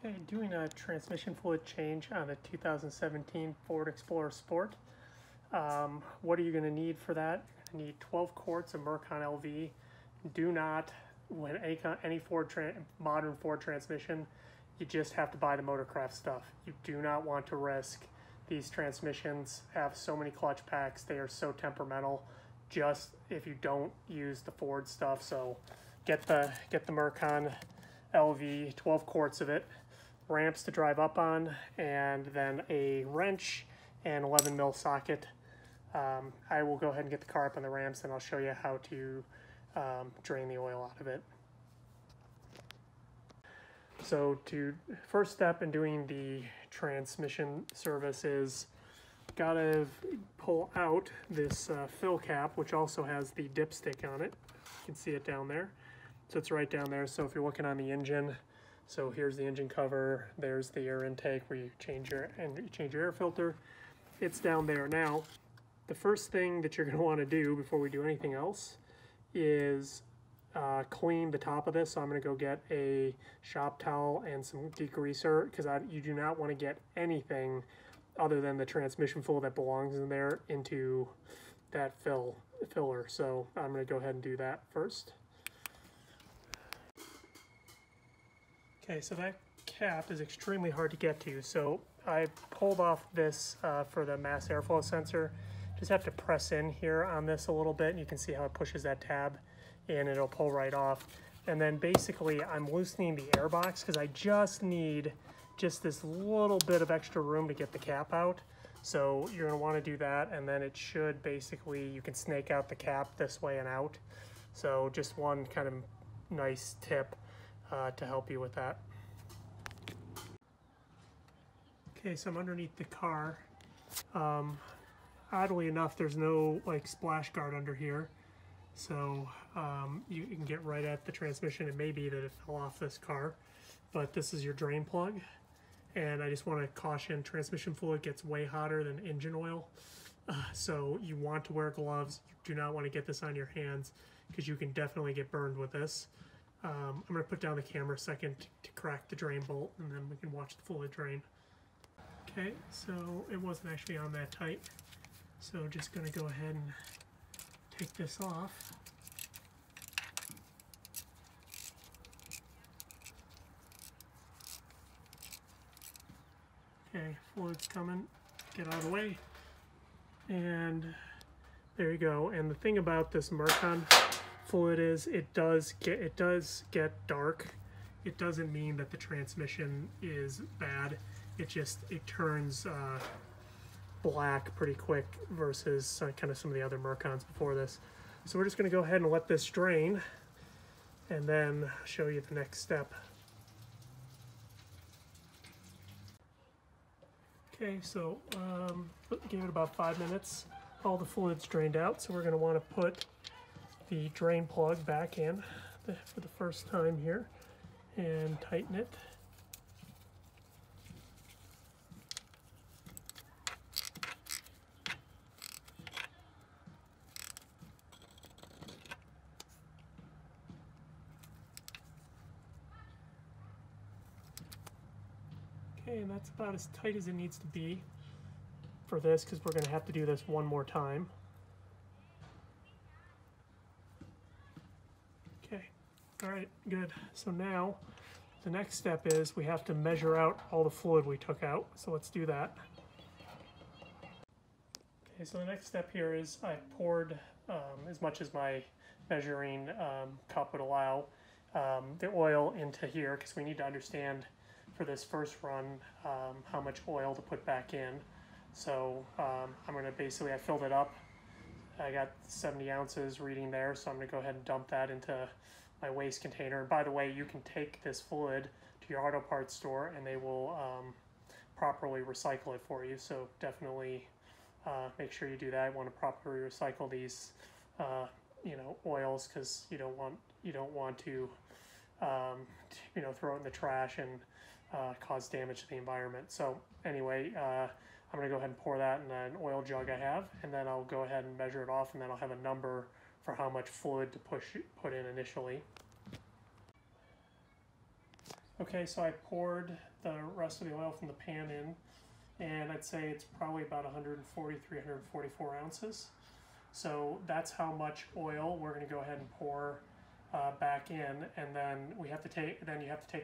Okay, doing a transmission fluid change on a 2017 Ford Explorer Sport. What are you going to need for that? You're going to need 12 quarts of Mercon LV. Do not, when any modern Ford transmission, you just have to buy the Motorcraft stuff. You do not want to risk. These transmissions have so many clutch packs. They are so temperamental. Just if you don't use the Ford stuff, so get the Mercon LV, 12 quarts of it, ramps to drive up on, and then a wrench and 11 mil socket. I will go ahead and get the car up on the ramps, and I'll show you how to drain the oil out of it. So first step in doing the transmission service is gotta pull out this fill cap, which also has the dipstick on it. You can see it down there. So it's right down there. So if you're looking on the engine, so here's the engine cover, there's the air intake where you change your air filter. It's down there. Now, the first thing that you're going to want to do before we do anything else is clean the top of this. So I'm going to go get a shop towel and some degreaser, because you do not want to get anything other than the transmission fluid that belongs in there into that filler. So I'm going to go ahead and do that first. Okay, so that cap is extremely hard to get to. So I pulled off this for the mass airflow sensor. Just have to press in here on this a little bit, and you can see how it pushes that tab in, and it'll pull right off. And then basically I'm loosening the air box because I just need this little bit of extra room to get the cap out. So you're gonna wanna do that, and then it should basically, you can snake out the cap this way and out. So just one kind of nice tip to help you with that. Okay, so I'm underneath the car. Oddly enough, there's no like splash guard under here. So you can get right at the transmission. It may be that it fell off this car, but this is your drain plug. And I just want to caution, transmission fluid gets way hotter than engine oil. So you want to wear gloves. You do not want to get this on your hands because you can definitely get burned with this. I'm going to put down the camera a second to crack the drain bolt, and then we can watch the fluid drain. Okay, so it wasn't actually on that tight. So just going to go ahead and take this off. Okay, fluid's coming. Get out of the way. And there you go. And the thing about this Mercon fluid is it does get dark. It doesn't mean that the transmission is bad. It turns black pretty quick versus kind of some of the other Mercons before this. So we're just going to go ahead and let this drain, and then show you the next step. Okay, so give it about 5 minutes. All the fluid's drained out, so we're going to want to put the drain plug back in for the first time here and tighten it. Okay, and that's about as tight as it needs to be for this, because we're going to have to do this one more time. Okay, all right, good. So now the next step is we have to measure out all the fluid we took out. So let's do that. Okay, so the next step here is I poured as much as my measuring cup would allow the oil into here, because we need to understand for this first run how much oil to put back in. So I'm going to basically, I filled it up. I got 70 ounces reading there, so I'm going to go ahead and dump that into my waste container. And by the way, you can take this fluid to your auto parts store and they will properly recycle it for you. So definitely make sure you do that. You want to properly recycle these oils, because you don't want to throw it in the trash and cause damage to the environment. So anyway, I'm going to go ahead and pour that in an oil jug I have, and then I'll go ahead and measure it off, and then I'll have a number for how much fluid to put in initially. Okay, so I poured the rest of the oil from the pan in, and I'd say it's probably about 143, 144 ounces. So that's how much oil we're going to go ahead and pour back in, and then you have to take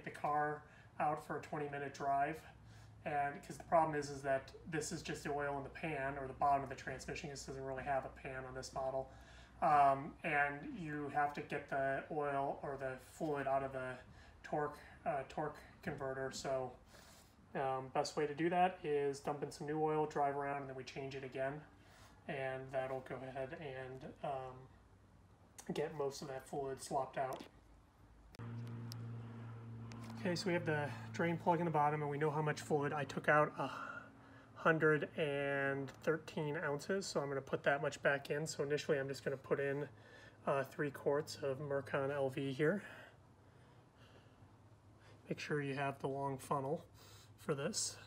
the car out for a 20-minute drive, and because the problem is that this is just the oil in the pan or the bottom of the transmission. This doesn't really have a pan on this model, and you have to get the oil or the fluid out of the torque converter. So best way to do that is dump in some new oil, drive around, and then we change it again, and that'll go ahead and get most of that fluid swapped out. Okay, so we have the drain plug in the bottom, and we know how much fluid. I took out 113 ounces, so I'm going to put that much back in. So initially I'm just going to put in 3 quarts of Mercon LV here. Make sure you have the long funnel for this.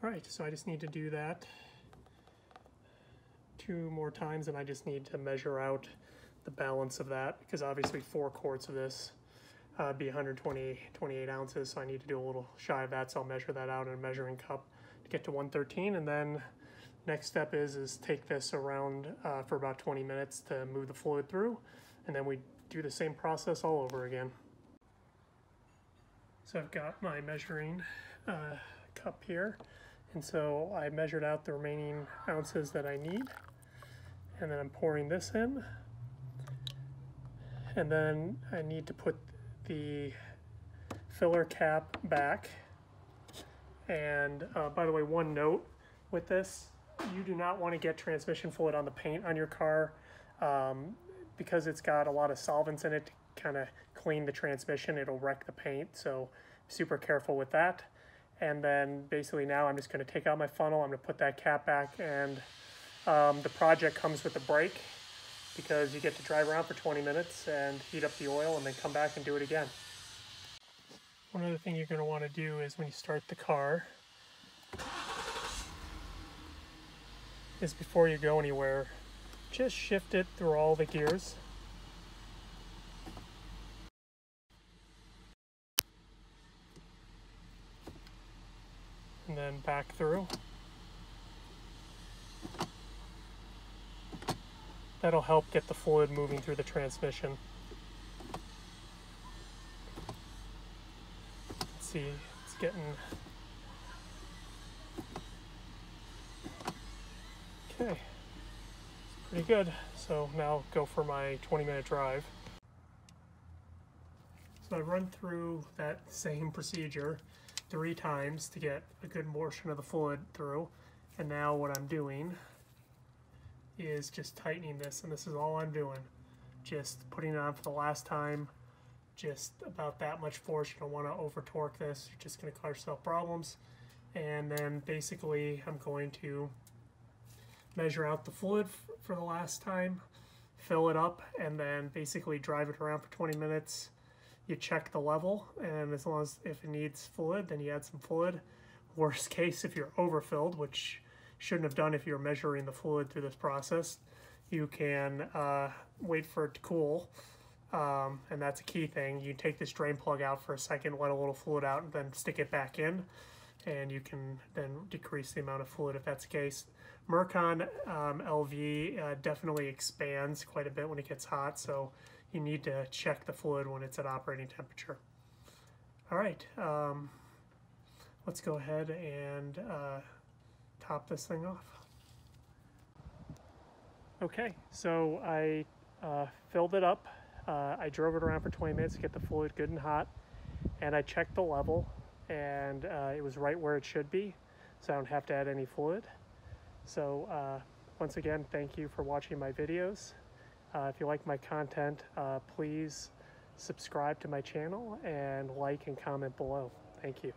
All right, so I just need to do that 2 more times, and I just need to measure out the balance of that, because obviously 4 quarts of this be 128 ounces, so I need to do a little shy of that, so I'll measure that out in a measuring cup to get to 113, and then next step is take this around for about 20 minutes to move the fluid through, and then we do the same process all over again. So I've got my measuring cup here. And so I measured out the remaining ounces that I need, and then I'm pouring this in, and then I need to put the filler cap back. And by the way, one note with this, you do not want to get transmission fluid on the paint on your car because it's got a lot of solvents in it to kind of clean the transmission. It'll wreck the paint, so super careful with that. And then basically now I'm just going to take out my funnel, I'm going to put that cap back, and the project comes with a break because you get to drive around for 20 minutes and heat up the oil and then come back and do it again. One other thing you're going to want to do is when you start the car is before you go anywhere, just shift it through all the gears. And then back through. That'll help get the fluid moving through the transmission. Let's see, it's getting... Okay, it's pretty good. So now go for my 20-minute drive. So I run through that same procedure 3 times to get a good portion of the fluid through, and now what I'm doing is just tightening this, and this is all I'm doing, just putting it on for the last time, just about that much force. You don't want to over torque this, you're just going to cause yourself problems. And then basically I'm going to measure out the fluid for the last time, fill it up, and then basically drive it around for 20 minutes. You check the level, and as long as if it needs fluid, then you add some fluid. Worst case, if you're overfilled, which you shouldn't have done if you're measuring the fluid through this process, you can wait for it to cool, and that's a key thing. You take this drain plug out for a second, let a little fluid out, and then stick it back in, and you can then decrease the amount of fluid if that's the case. Mercon LV definitely expands quite a bit when it gets hot, so you need to check the fluid when it's at operating temperature. All right, let's go ahead and top this thing off. Okay, so I filled it up. I drove it around for 20 minutes to get the fluid good and hot, and I checked the level, and it was right where it should be, so I don't have to add any fluid. So once again, thank you for watching my videos. If you like my content, please subscribe to my channel and like and comment below. Thank you.